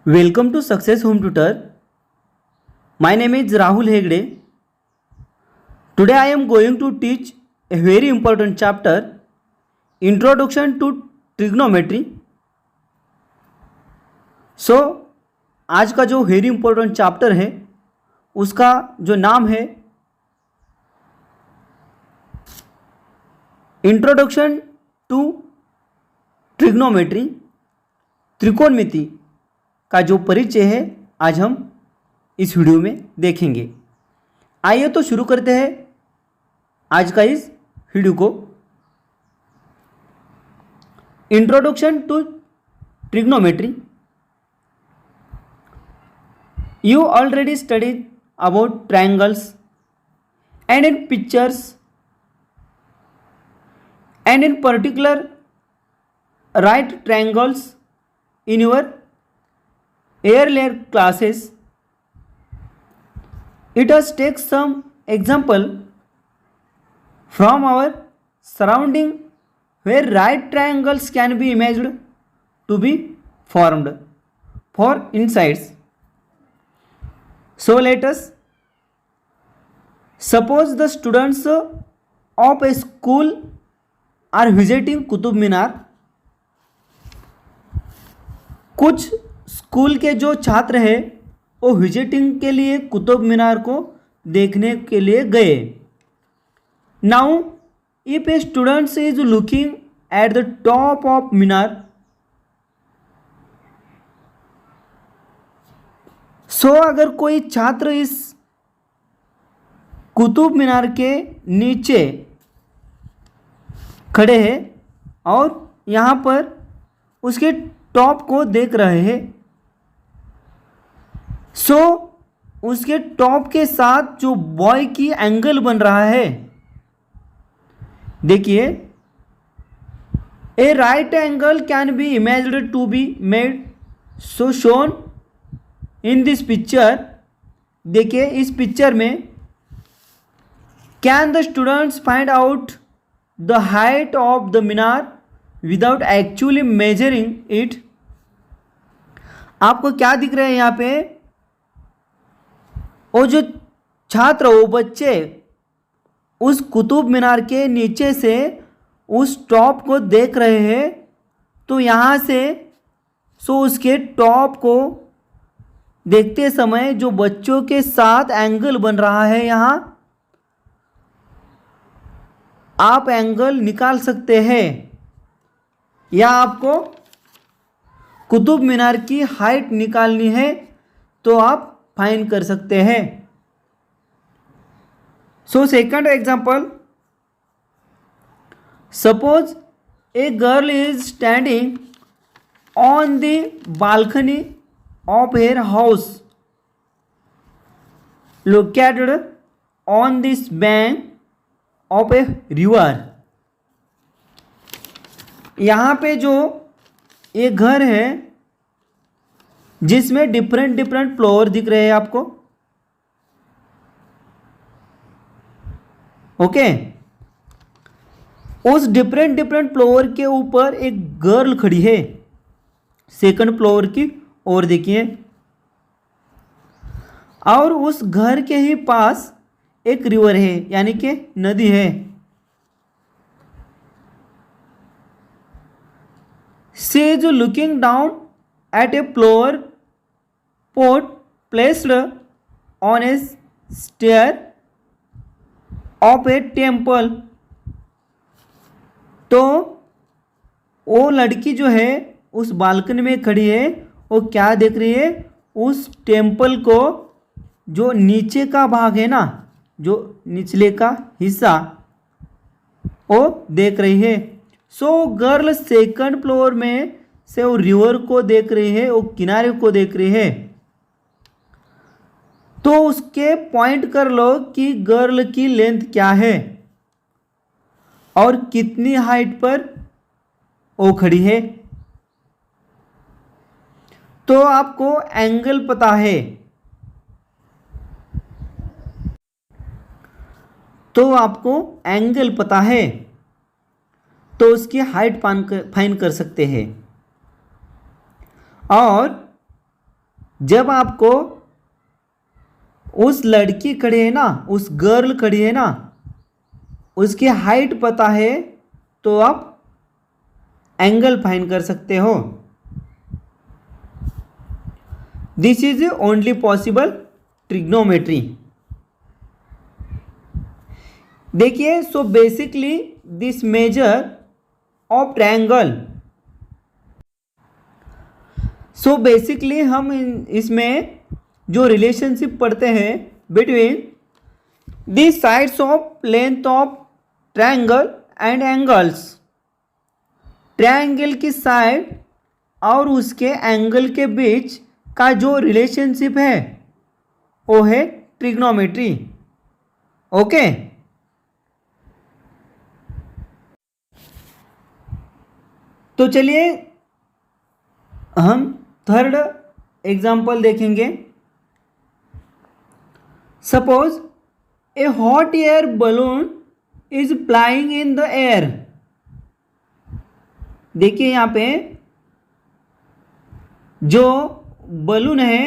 Welcome to Success Home Tutor. My name is Rahul Hegde. Today I am going to teach a very important chapter, Introduction to Trigonometry. So आज का जो very important chapter है उसका जो नाम है introduction to trigonometry, त्रिकोणमिति का जो परिचय है आज हम इस वीडियो में देखेंगे। आइए तो शुरू करते हैं आज का इस वीडियो को। Introduction to trigonometry. You already studied about triangles and in pictures, and in particular right triangles in your earlier classes. Let us take some example from our surrounding where right triangles can be imagined to be formed for insights. So let us suppose the students of a school are visiting Qutub Minar. कुछ school के जो छात्र हैं वो visiting के लिए कुतुब मीनार को देखने के लिए गए। Now if a student is looking at the top of Minar, अगर कोई छात्र इस कुतुब मीनार के नीचे खड़े हैं और यहाँ पर उसके टॉप को देख रहे हैं, उसके टॉप के साथ जो बॉय की एंगल बन रहा है, देखिए a right angle can be imagined to be made so shown in this picture. देखिए इस पिक्चर में can the students find out the height of the Minar without actually measuring it. आपको क्या दिख रहा है यहाँ पे? वो जो छात्र, वो बच्चे उस कुतुब मीनार के नीचे से उस टॉप को देख रहे हैं, तो यहाँ से उसके टॉप को देखते समय जो बच्चों के साथ एंगल बन रहा है, यहाँ आप एंगल निकाल सकते हैं या आपको कुतुब मीनार की हाइट निकालनी है तो आप फाइंड कर सकते हैं। Second example, suppose a girl is standing on the balcony of her house located on this bank of a river। यहाँ पे जो ये घर है जिसमें डिफरेंट फ्लोर दिख रहे हैं आपको, ओके। उस डिफरेंट फ्लोर के ऊपर एक गर्ल खड़ी है सेकंड फ्लोर की, और देखिए और उस घर के ही पास एक रिवर है, यानी कि नदी है। She is looking down at a flower pot placed on a stair of a temple. तो वो लड़की जो है उस बालकनी में खड़ी है, वो क्या देख रही है? उस टेम्पल को जो नीचे का भाग है ना, जो निचले का हिस्सा, वो देख रही है। गर्ल सेकंड फ्लोर में से वो रिवर को देख रही है, वो किनारे को देख रही है। तो उसके पॉइंट कर लो कि गर्ल की लेंथ क्या है और कितनी हाइट पर वो खड़ी है। तो आपको एंगल पता है, तो उसकी हाइट फाइंड कर सकते हैं। और जब आपको उस लड़की खड़ी है ना, उस गर्ल खड़ी है ना, उसकी हाइट पता है तो आप एंगल फाइंड कर सकते हो। This is only possible trigonometry. देखिए, so basically this measure of triangle, so basically हम इसमें जो रिलेशनशिप पढ़ते हैं between the sides of length of triangle and angles, triangle की साइड और उसके एंगल के बीच का जो रिलेशनशिप है वो है ट्रिग्नोमेट्री। ओके, तो चलिए हम थर्ड एग्जाम्पल देखेंगे। Suppose A hot air balloon is flying in the air. देखिए यहाँ पे जो बलून है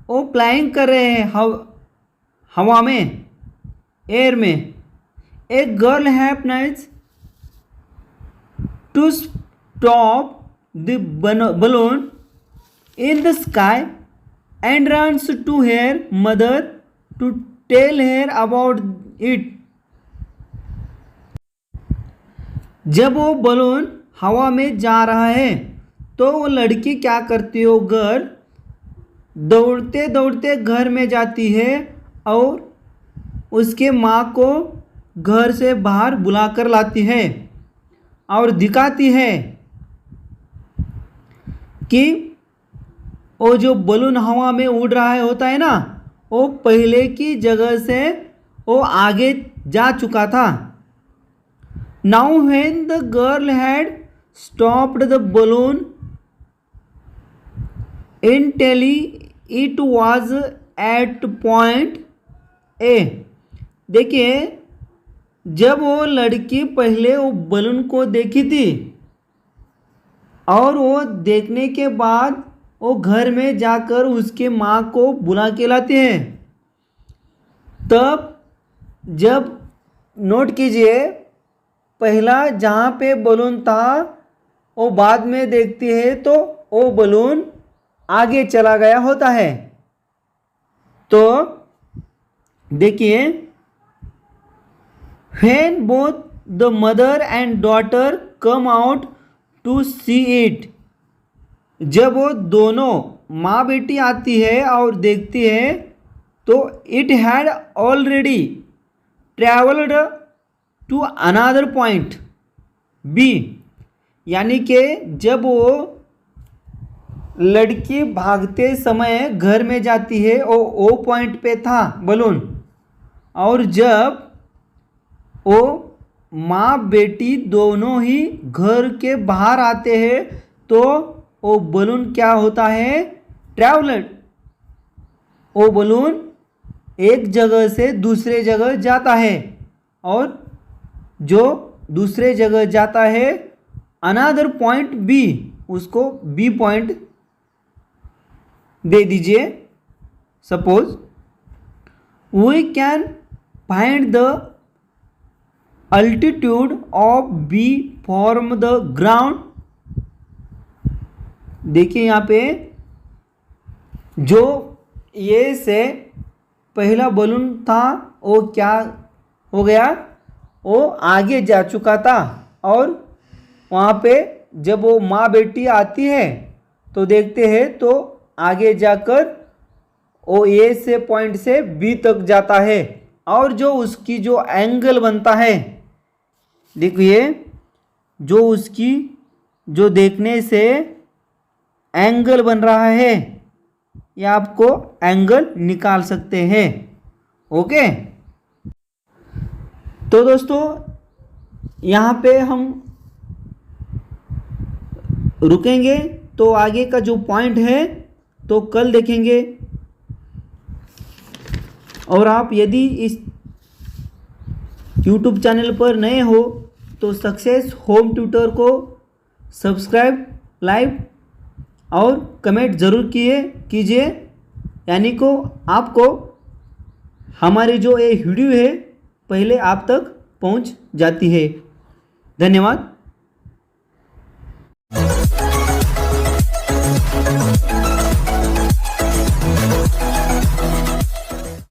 वो फ्लाइंग कर रहे हैं हवा में, एयर में। A girl happens to stop the balloon in the sky and runs to her mother to tell her about it। जब वो बलून हवा में जा रहा है तो वो लड़की क्या करती है, वो गर्ल दौड़ते दौड़ते घर में जाती है और उसके माँ को घर से बाहर बुला कर लाती है और दिखाती है कि वो जो बलून हवा में उड़ रहा है होता है ना, वो पहले की जगह से वो आगे जा चुका था। Now when the girl had stopped the balloon initially it was at point A. देखिए, जब वो लड़की पहले वो बलून को देखी थी और वो देखने के बाद वो घर में जाकर उसके माँ को बुला के लाते हैं, तब जब नोट कीजिए पहला जहाँ पे बलून था वो बाद में देखती है तो वो बलून आगे चला गया होता है। तो देखिए, when both the mother and daughter come out to see it, जब वो दोनों माँ बेटी आती है और देखती है तो it had already travelled to another point B. यानी कि जब वो लड़की भागते समय घर में जाती है वो ओ पॉइंट पे था बलून, और जब वो माँ बेटी दोनों ही घर के बाहर आते हैं तो वो बलून क्या होता है, ट्रैवलड। वो बलून एक जगह से दूसरे जगह जाता है और जो दूसरे जगह जाता है अनदर पॉइंट बी, उसको बी पॉइंट दे दीजिए। Suppose we can find the altitude of B from the ground. देखिए यहाँ पे जो ये से पहला बलून था वो क्या हो गया, वो आगे जा चुका था और वहाँ पे जब वो माँ बेटी आती है तो देखते हैं तो आगे जाकर वो ए से पॉइंट से बी तक जाता है, और जो उसकी जो एंगल बनता है, देखिए जो उसकी जो देखने से एंगल बन रहा है ये आपको एंगल निकाल सकते हैं। ओके, तो दोस्तों यहाँ पे हम रुकेंगे, तो आगे का जो पॉइंट है तो कल देखेंगे। और आप यदि इस YouTube चैनल पर नए हो तो सक्सेस होम ट्यूटर को सब्सक्राइब, लाइक और कमेंट ज़रूर कीजिए, यानी को आपको हमारी जो ये वीडियो है पहले आप तक पहुंच जाती है। धन्यवाद।